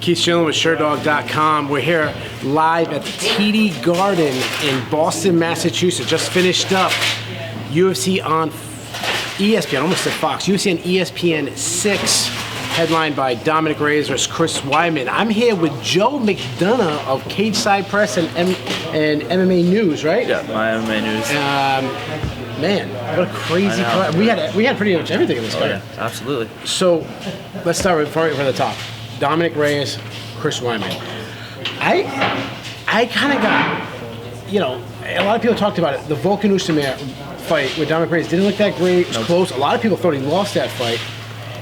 Keith Shillan with Sherdog.com. We're here live at the TD Garden in Boston, Massachusetts. Just finished up UFC on ESPN, almost said Fox. UFC on ESPN 6, headlined by Dominic Reyes versus Chris Weidman. I'm here with Joe McDonagh of CageSide Press and MMA News, right? Yeah, my MMA News. Man, what a crazy card. We had pretty much everything in this card. Yeah, absolutely. So let's start with from the top. Dominic Reyes, Chris Weidman. I kind of got, a lot of people talked about it. The Volkan Oezdemir fight with Dominic Reyes didn't look that great. It was close. A lot of people thought he lost that fight,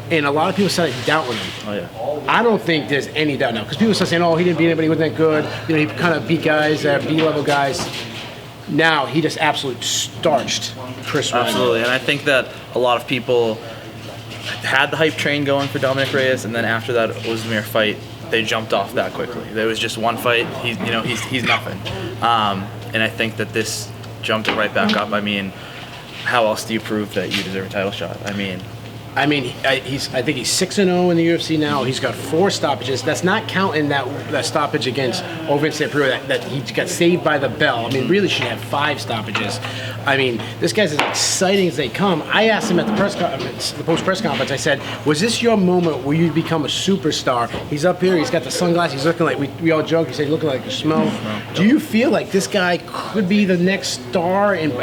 and a lot of people started doubting him. Oh yeah. I don't think there's any doubt now, because people start saying, "Oh, he didn't beat anybody, he wasn't that good." He kind of beat guys, B-level guys. Now he just absolutely starched Chris Weidman. Absolutely, and I think that a lot of people had the hype train going for Dominic Reyes, and then after that Oezdemir fight, they jumped off that quickly. There was just one fight. He's nothing, and I think that this jumped it right back up. I mean, how else do you prove that you deserve a title shot? I think he's 6-0 in the UFC now. He's got 4 stoppages. That's not counting that stoppage against Ovince Pereira that he got saved by the bell. Really should have 5 stoppages. This guy's as exciting as they come. I asked him at the press conference, the post-press conference, I said, was this your moment where you become a superstar? He's up here, he's got the sunglasses, he's looking like, we all joke, he said, looking like a schmo. Do you feel like this guy could be the next star and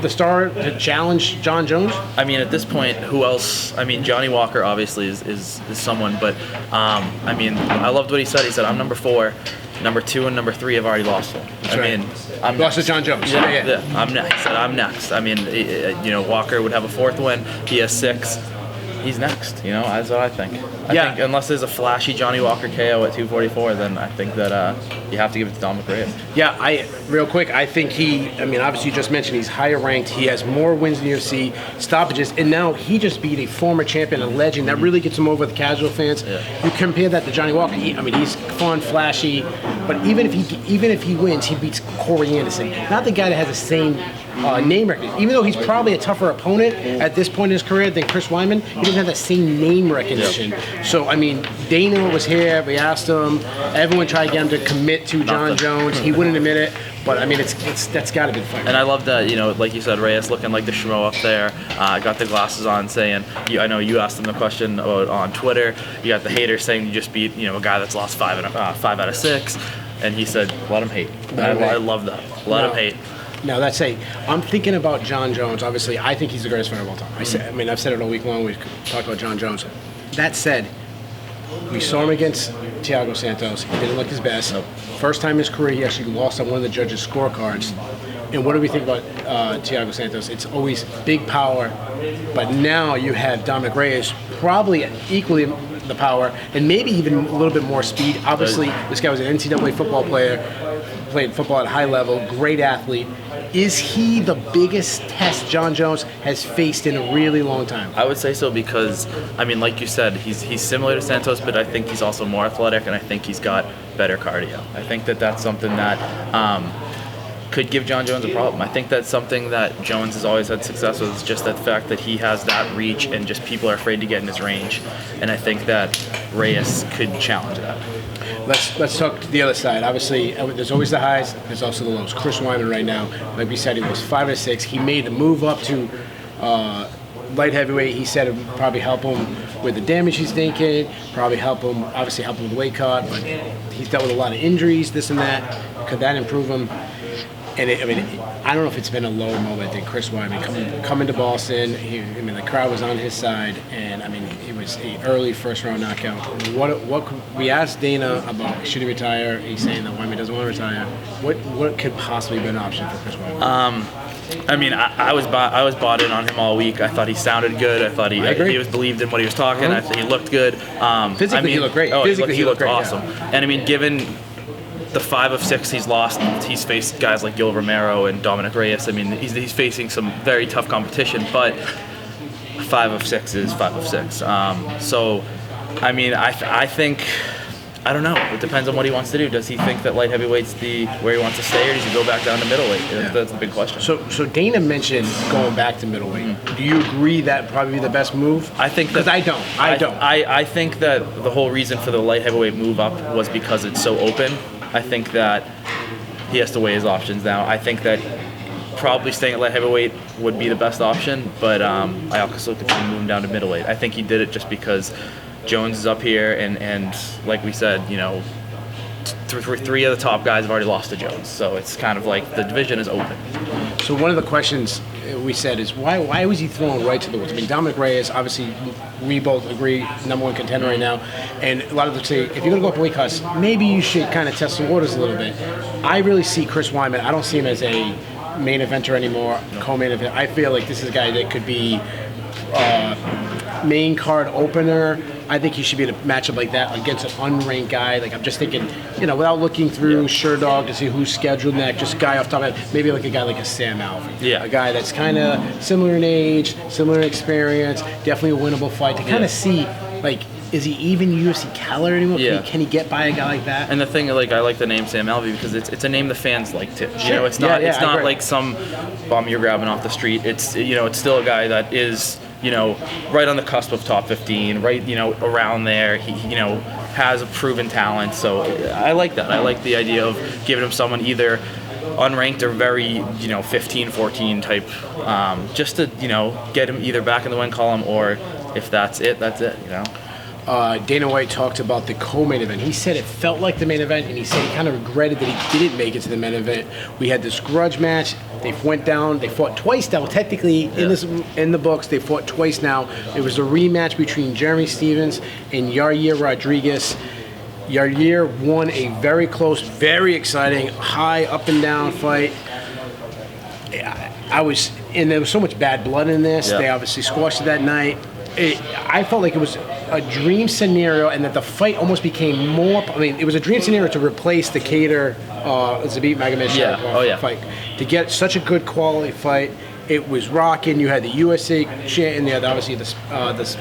the star to challenge Jon Jones? At this point, who else? Johnny Walker obviously is someone, but I loved what he said. He said, I'm number 4, number 2 and number 3 have already lost him. I'm lost to Jon Jones. Yeah, I'm next. He said, I'm next. Walker would have a 4th win. He has 6. He's next. That's what I think. I think unless there's a flashy Johnny Walker KO at 244, then I think that you have to give it to Dominic Reyes. Yeah, real quick, I think obviously you just mentioned he's higher ranked. He has more wins in the UFC, stoppages, and now he just beat a former champion, a legend. That really gets him over the casual fans. Yeah. You compare that to Johnny Walker. He's fun, flashy, but even if he wins, he beats Corey Anderson. Not the guy that has the same name recognition. Even though he's probably a tougher opponent at this point in his career than Chris Weidman, he doesn't have that same name recognition. Yep. So, Dana was here, we asked him, everyone tried to get him to commit to Jon Jones. He wouldn't admit it, but that's got to be the fight. And I love that, like you said, Reyes looking like the schmo up there, got the glasses on saying, I know you asked him the question on Twitter, you got the haters saying you just beat, a guy that's lost 5 out of 6, and he said, let him hate. I love that. Let him hate. Now I'm thinking about Jon Jones. Obviously, I think he's the greatest fighter of all time. I've said it all week long. We've talked about Jon Jones. That said, we saw him against Thiago Santos. He didn't look his best. Nope. First time in his career, he actually lost on one of the judges' scorecards. And what do we think about Thiago Santos? It's always big power, but now you have Dominic Reyes, probably equally the power, and maybe even a little bit more speed. Obviously, this guy was an NCAA football player, played football at a high level, great athlete. Is he the biggest test Jon Jones has faced in a really long time? I would say so because, like you said, he's similar to Santos, but I think he's also more athletic, and I think he's got better cardio. I think that that's something that could give Jon Jones a problem. I think that's something that Jones has always had success with, is just that fact that he has that reach and just people are afraid to get in his range. And I think that Reyes could challenge that. Let's talk to the other side. Obviously, there's always the highs, there's also the lows. Chris Weidman right now, like we said, he was 5 out of 6. He made the move up to light heavyweight. He said it would probably help him with the damage he's taking, probably help him with the weight cut, but he's dealt with a lot of injuries, this and that. Could that improve him? And I don't know if it's been a lower moment than Chris Weidman coming to Boston. The crowd was on his side, and it was an early first-round knockout. What we asked Dana about should he retire? He's saying that Weidman doesn't want to retire. What could possibly be an option for Chris Weidman? I was bought in on him all week. I thought he sounded good. I thought he was believed in what he was talking. I thought he looked good. Physically, he looked great. He looked great, awesome. Yeah. And given the 5 of 6 he's lost, he's faced guys like Gil Romero and Dominic Reyes. He's facing some very tough competition, but 5 of 6 is 5 of 6. I think I don't know. It depends on what he wants to do. Does he think that light heavyweight's where he wants to stay, or does he go back down to middleweight? That's the big question. So Dana mentioned going back to middleweight. Do you agree that probably the best move? I think that I don't. I think that the whole reason for the light heavyweight move up was because it's so open. I think that he has to weigh his options now. I think that probably staying at light heavyweight would be the best option, but I also could see him moving down to middleweight. I think he did it just because Jones is up here, and like we said, three of the top guys have already lost to Jones, so it's kind of like the division is open. So one of the questions we said is why was he thrown right to the wolves? I mean, Dominic Reyes, obviously, we both agree, #1 contender right now, and a lot of them say if you're going to go up a weight class, maybe you should kind of test the waters a little bit. I really see Chris Weidman. I don't see him as a main eventer anymore, co-main event. I feel like this is a guy that could be main card opener. I think he should be in a matchup like that against an unranked guy. Like, I'm just thinking, without looking through Sherdog to see who's scheduled next, just a guy off the top of it, maybe like a guy like a Sam Alvey. Yeah. A guy that's kind of similar in age, similar in experience, definitely a winnable fight to kind of see, like, is he even UFC caliber anymore? Yeah. Can he get by a guy like that? And the thing, like, I like the name Sam Alvey because it's a name the fans like too. Sure. It's not Yeah, I agree. like some bum you're grabbing off the street. It's it's still a guy that is right on the cusp of top 15, right around there. He has a proven talent, so I like that. I like the idea of giving him someone either unranked or very 15, 14 type, just to get him either back in the win column, or if that's it, that's it. Dana White talked about the co-main event. He said it felt like the main event, and he said he kind of regretted that he didn't make it to the main event. We had this grudge match. They went down. They fought twice now. Technically, in the books, they fought twice now. It was a rematch between Jeremy Stephens and Yair Rodriguez. Yair won a very close, very exciting, high up and down fight. And there was so much bad blood in this. Yeah. They obviously squashed it that night. I felt like it was a dream scenario, and that the fight almost became more. I mean, it was a dream scenario to replace the Kattar Zabit Magomed fight, to get such a good quality fight. It was rocking. You had the USA chant, and you had obviously this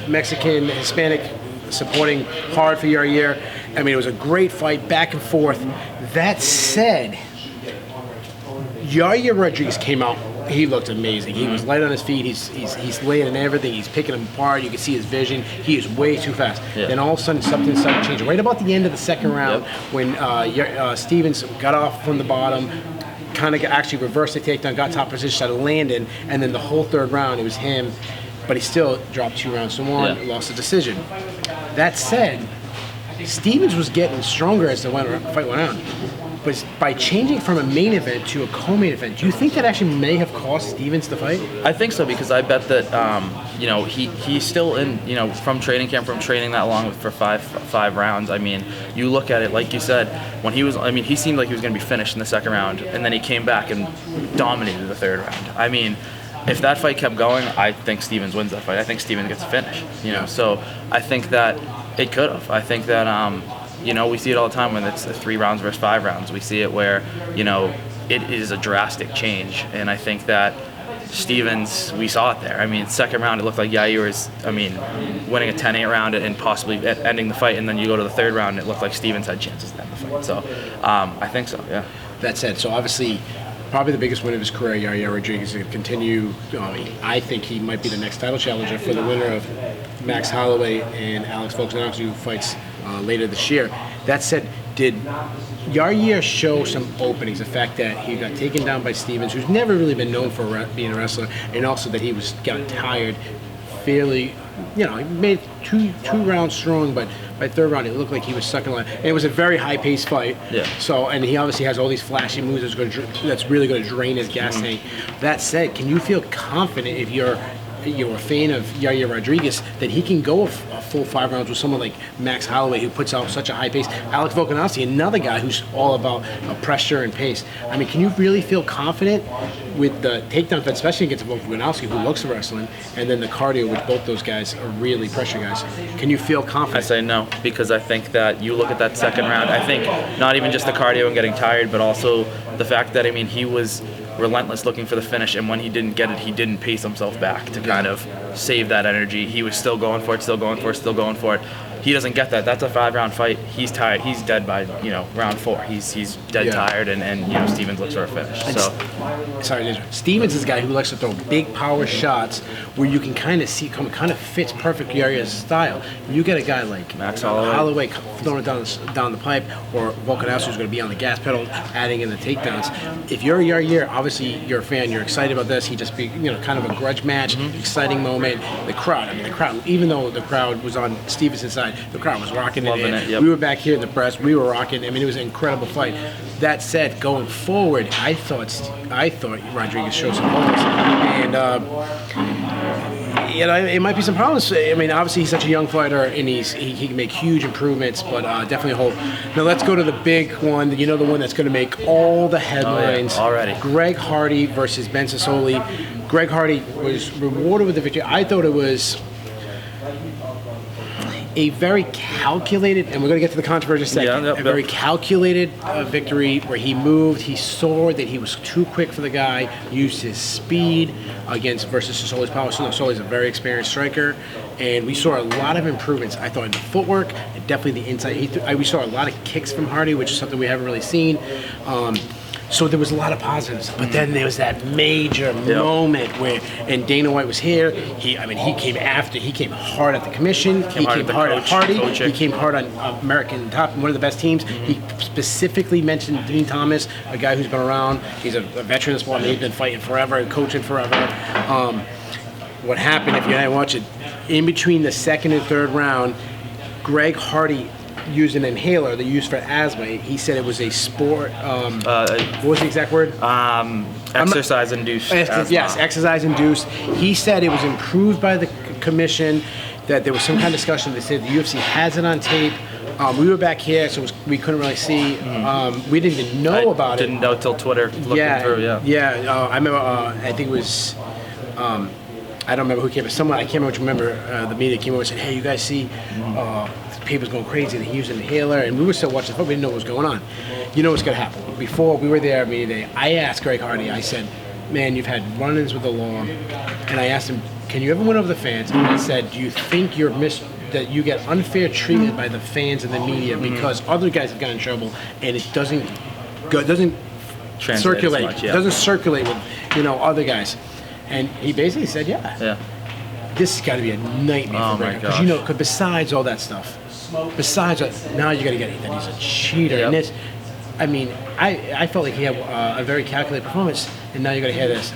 Mexican, Hispanic supporting hard for Yair. I mean, it was a great fight, back and forth. That said, Yair Rodriguez came out. He looked amazing. He was light on his feet. He's laying in everything. He's picking them apart. You can see his vision. He is way too fast. Yeah. Then all of a sudden, something started changing. Right about the end of the second round, when Stephens got off from the bottom, kind of actually reversed the takedown, got top position, started landing, and then the whole third round, it was him. But he still dropped 2 rounds to 1, lost the decision. That said, Stephens was getting stronger as the fight went on. But by changing from a main event to a co-main event, do you think that actually may have cost Stephens the fight? I think so, because I bet that he's still in from training camp, from training that long for five rounds. I mean, you look at it like you said, when he seemed like he was going to be finished in the second round, and then he came back and dominated the third round. I mean, if that fight kept going, I think Stephens wins that fight. I think Stephens gets a finish. So I think that it could have. I think that we see it all the time when it's 3 rounds versus 5 rounds. We see it where, it is a drastic change. And I think that Stephens, we saw it there. I mean, second round, it looked like Yair was, winning a 10-8 round and possibly ending the fight. And then you go to the third round, and it looked like Stephens had chances to end the fight. So I think so, yeah. That said, so obviously, probably the biggest win of his career, Yair Rodriguez, is going to continue. I think he might be the next title challenger for the winner of Max Holloway and Alex Volkanovski, who fights later this year. That said, did Yair show some openings? The fact that he got taken down by Stephens, who's never really been known for being a wrestler, and also that he got tired fairly. He made two rounds strong, but by third round it looked like he was sucking line. And it was a very high-paced fight. Yeah. So, and he obviously has all these flashy moves that's really going to drain his gas tank. That said, can you feel confident if you're a fan of Yair Rodriguez that he can go a full 5 rounds with someone like Max Holloway, who puts out such a high pace? Alex Volkanovski, another guy who's all about pressure and pace. I mean, can you really feel confident with the takedown fight, especially against Volkanovski, who looks wrestling, and then the cardio, which both those guys are really pressure guys? Can you feel confident? I say no, because I think that you look at that second round, I think not even just the cardio and getting tired, but also the fact that, he was relentless looking for the finish, and when he didn't get it, he didn't pace himself back to kind of save that energy. He was still going for it. he doesn't get that. That's a 5-round fight. He's tired. He's dead by round 4. He's dead tired, and Stevens looks for a finish. Sorry, Stevens is a guy who likes to throw big power shots where you can kind of see kind of fits perfectly Yarri's style. You get a guy like Max Holloway throwing it down the pipe, or Volkanovski who's going to be on the gas pedal, adding in the takedowns. If you're Yarri, obviously you're a fan. You're excited about this. He just be kind of a grudge match, exciting moment. The crowd, even though the crowd was on Stevens' side, the crowd was rocking it. Yep. We were back here in the press. We were rocking. It was an incredible fight. That said, going forward, I thought Rodriguez showed some holes, and it might be some problems. Obviously he's such a young fighter, and he can make huge improvements, but definitely hope. Now let's go to the big one. The one that's going to make all the headlines already. Greg Hardy versus Ben Sassoli. Greg Hardy was rewarded with the victory. I thought it was a very calculated, and we're going to get to the controversy in a second, very calculated victory where he moved. He saw that he was too quick for the guy, used his speed versus Sassoli's power. Sassoli's a very experienced striker, and we saw a lot of improvements, I thought, in the footwork and definitely the inside. We saw a lot of kicks from Hardy, which is something we haven't really seen. So there was a lot of positives, but then there was that major moment and Dana White was here. He came hard at the commission. He came hard at Hardy. He came hard on American Top, one of the best teams. He specifically mentioned Dean Thomas, a guy who's been around. He's a veteran of the sport. He's been fighting forever and coaching forever. What happened, if you didn't watch it, in between the second and third round, Greg Hardy used an inhaler they used for asthma. He said it was a sport. What was the exact word? Exercise-induced asthma. Yes, exercise-induced. He said it was improved by the commission, that there was some kind of discussion. They said the UFC has it on tape. We were back here, so we couldn't really see. We didn't even know about it. Didn't know till Twitter looking through, I remember, I think it was... I don't remember who came, but someone, I can't remember, the media came over and said, hey, you guys see people's going crazy, they use an inhaler, and we were still watching the fight, we didn't know what was going on. You know what's going to happen. Before we were there media day, I asked Greg Hardy, I said, man, you've had run-ins with the law, and I asked him, can you ever win over the fans? And I said, do you think that you get unfair treatment by the fans and the media because other guys have gotten in trouble, and it doesn't circulate, much, doesn't circulate with other guys? And he basically said, this has got to be a nightmare for Greg. Because besides all that stuff, now you got to get it, that he's a cheater. Yep. And it's, I felt like he had a very calculated performance, and now you got to hear this.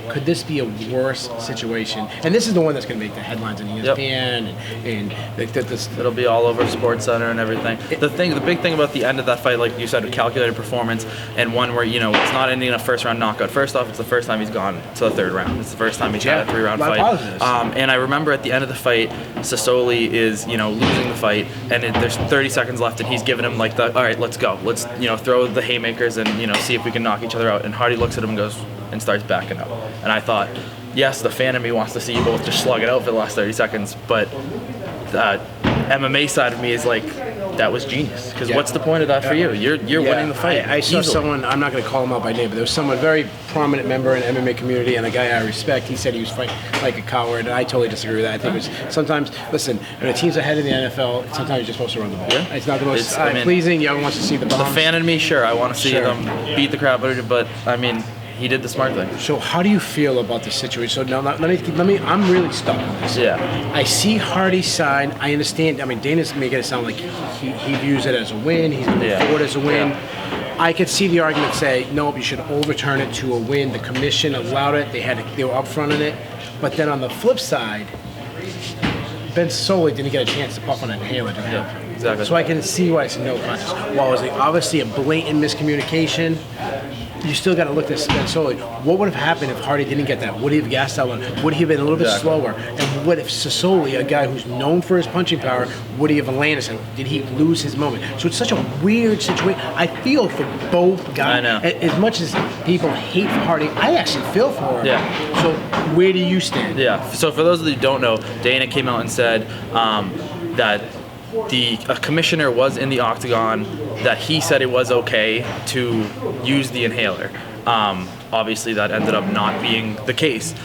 Could this be a worse situation? And this is the one that's going to make the headlines on ESPN, and this. It'll be all over SportsCenter and everything. The big thing about the end of that fight, like you said, a calculated performance, and one where it's not ending in a first-round knockout. First off, it's the first time he's gone to the third round. It's the first time he's had a 3-round fight. And I remember at the end of the fight, Sassoli is losing the fight, and there's 30 seconds left, and he's giving him all right, let's go, let's throw the haymakers and see if we can knock each other out. And Hardy looks at him and goes and starts backing up. And I thought, yes, the fan in me wants to see you both just slug it out for the last 30 seconds, but the MMA side of me is like, that was genius. Because what's the point of that for you? You're winning the fight. I saw someone, I'm not going to call him out by name, but there was someone, very prominent member in the MMA community, and a guy I respect. He said he was fighting like a coward, and I totally disagree with that. I think it was sometimes, listen, when a team's ahead in the NFL, sometimes you're just supposed to run the ball. Yeah. It's not the most pleasing. Everyone wants to see the bombs. The fan in me, sure, I want to see them beat the crap out of it, but he did the smart thing. So how do you feel about the situation? So now let me. I'm really stuck on this. Yeah. I see Hardy's side. I understand. Dana's making it sound like he views it as a win. He's moving forward as a win. Yeah. I could see the argument say, nope, you should overturn it to a win. The commission allowed it. They were upfront on it. But then on the flip side, Ben Sassoli didn't get a chance to puff on an inhaler. Exactly. So I can see why it's a no contest. While it was obviously a blatant miscommunication, you still got to look at Ben Sassoli. What would have happened if Hardy didn't get that? Would he have gassed out one? Would he have been a little bit slower? And what if Sassoli, a guy who's known for his punching power, would he have landed him? Did he lose his moment? So it's such a weird situation. I feel for both guys. I know. As much as people hate Hardy, I actually feel for him. Yeah. So where do you stand? Yeah. So for those of you who don't know, Dana came out and said that a commissioner was in the octagon, that he said it was okay to use the inhaler. Obviously, that ended up not being the case.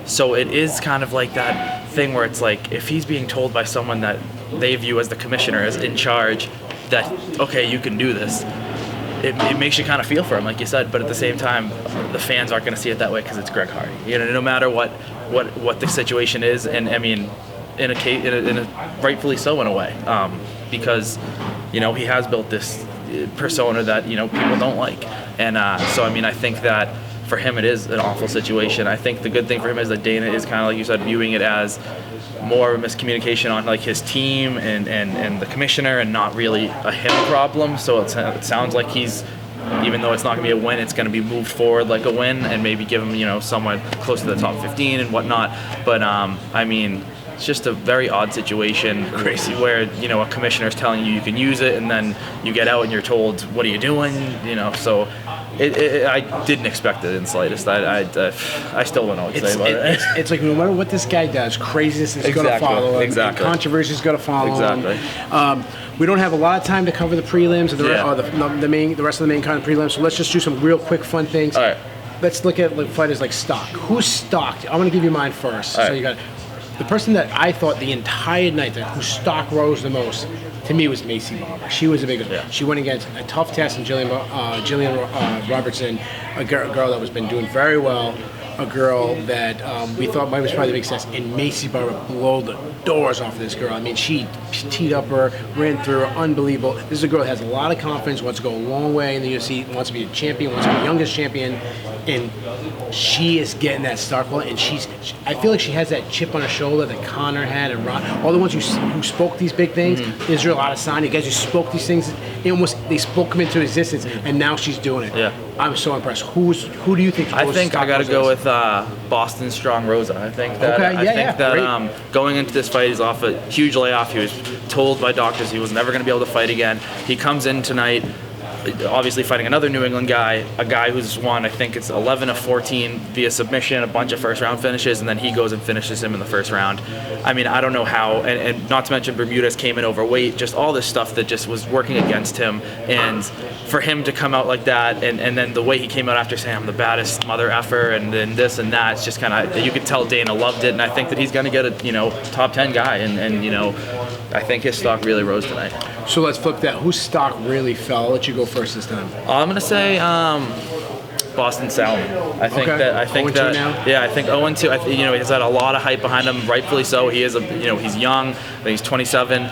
So it is kind of like that thing where it's like, if he's being told by someone that they view as the commissioner as in charge, that okay, you can do this. It makes you kind of feel for him, like you said, but at the same time, the fans aren't going to see it that way because it's Greg Hardy. You know, no matter what the situation is, and I mean, in a rightfully so in a way, because you know he has built this persona that you know people don't like, and so I mean I think that for him it is an awful situation. I think the good thing for him is that Dana is kind of like you said, viewing it as more of a miscommunication on like his team and the commissioner, and not really a him problem. So it sounds like he's, even though it's not going to be a win, it's going to be moved forward like a win, and maybe give him, you know, somewhat close to the top 15 and whatnot. But I mean, it's just a very odd situation. Crazy. Where, you know, a commissioner is telling you can use it, and then you get out and you're told, what are you doing? You know, so I didn't expect it in the slightest. I still don't know what to say about it. It's like no matter what this guy does, craziness is going to follow him. Exactly. Controversy is going to follow him. We don't have a lot of time to cover the prelims or the rest of the main kind of prelims, so let's just do some real quick fun things. All right. Let's look at like fighters like stock. Who's stocked? I'm going to give you mine first. All so right. you got the person that I thought the entire night that whose stock rose the most to me was Macy Barber. She was a big one. Yeah. She went against a tough test in Jillian Robertson, a girl that was been doing very well, a girl that we thought might was probably the big success, and Macy Barber blew the doors off of this girl. I mean, she teed up her, ran through her, unbelievable. This is a girl that has a lot of confidence, wants to go a long way in the UFC, wants to be a champion, wants to be the youngest champion, and she is getting that start point, and I feel like she has that chip on her shoulder that Conor had and Ron, all the ones who spoke these big things, Israel Adesanya, guys who spoke these things, they spoke them into existence, and now she's doing it. Yeah. I'm so impressed. Who do you think? I think I got to go with Boston Strong Rosa. I think that going into this fight, he's off a huge layoff. He was told by doctors he was never going to be able to fight again. He comes in tonight, obviously fighting another New England guy, a guy who's won, I think it's 11 of 14 via submission, a bunch of first round finishes, and then he goes and finishes him in the first round. I mean, I don't know how, and not to mention Bermudez came in overweight, just all this stuff that just was working against him, and for him to come out like that, and then the way he came out after saying I'm the baddest mother effer, and then this and that, it's just kind of, you could tell Dana loved it, and I think that he's going to get a, you know, top 10 guy, and you know, I think his stock really rose tonight. So let's flip that. Whose stock really fell? I'll let you go first this time. I'm gonna say Boston Salmon. I think that 0-2 now? Yeah, I think 0-2. You know, he's had a lot of hype behind him, rightfully so. He is he's young. I think he's 27.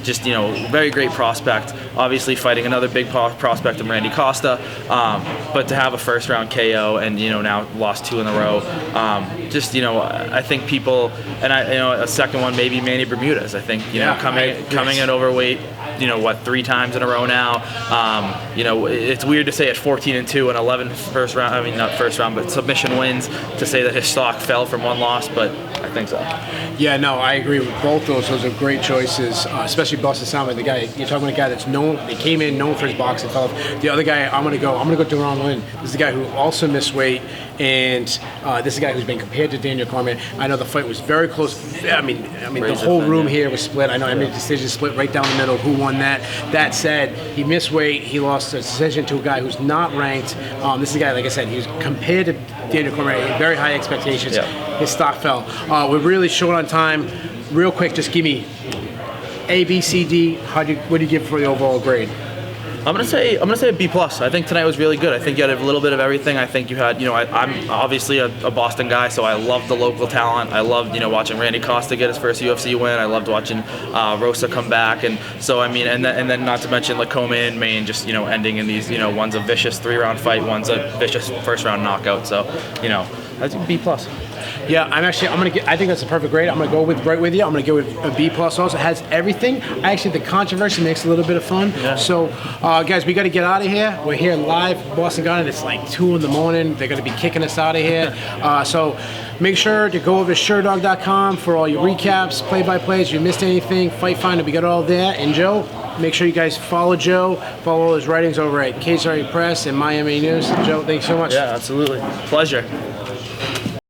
Just, you know, very great prospect. Obviously fighting another big prospect in Randy Costa. But to have a first round KO and, you know, now lost 2 in a row. Just, you know, I think people, and a second one, maybe Manny Bermudez. I think, you know, coming in overweight, you know, 3 times in a row now. You know, it's weird to say at 14-2 and 11 first round, I mean, not first round, but submission wins, to say that his stock fell from 1 loss, but I think so. Yeah, no, I agree with both those. Those are great choices, especially Boston Salmon, the guy, you're talking about a guy that's known, they came in known for his boxing, fell off. The other guy, I'm gonna go Deron Lynn. This is a guy who also missed weight, and this is a guy who's been compared to Daniel Cormier. I know the fight was very close. I mean, the whole room here was split. I know I made a decision split right down the middle. Who won that? That said, he missed weight. He lost a decision to a guy who's not ranked. This is a guy, like I said, he was compared to Daniel Cormier. Very high expectations. Yeah. His stock fell. We're really short on time. Real quick, just give me A, B, C, D. What do you give for the overall grade? I'm gonna say a B+. I think tonight was really good. I think you had a little bit of everything. I think you had, you know, I'm obviously a Boston guy, so I loved the local talent. I loved, you know, watching Randy Costa get his first UFC win. I loved watching Rosa come back, and so I mean, and then not to mention Lacoma and Maine just, you know, ending in these, you know, one's a vicious 3-round fight, one's a vicious first-round knockout. So, you know, I think B+. Yeah, I think that's a perfect grade. I'm gonna go right with you. I'm gonna go with a B+. Also, it has everything. Actually, the controversy makes it a little bit of fun. Yeah. So, guys, we got to get out of here. We're here live, Boston Gun. It's like 2 in the morning. They're gonna be kicking us out of here. So, make sure to go over to Sherdog.com for all your recaps, play-by-plays. If you missed anything, Fight Finder, we got it all there. And Joe, make sure you guys follow Joe. Follow all his writings over at CageSide Press and Miami News. Joe, thanks so much. Yeah, absolutely. Pleasure.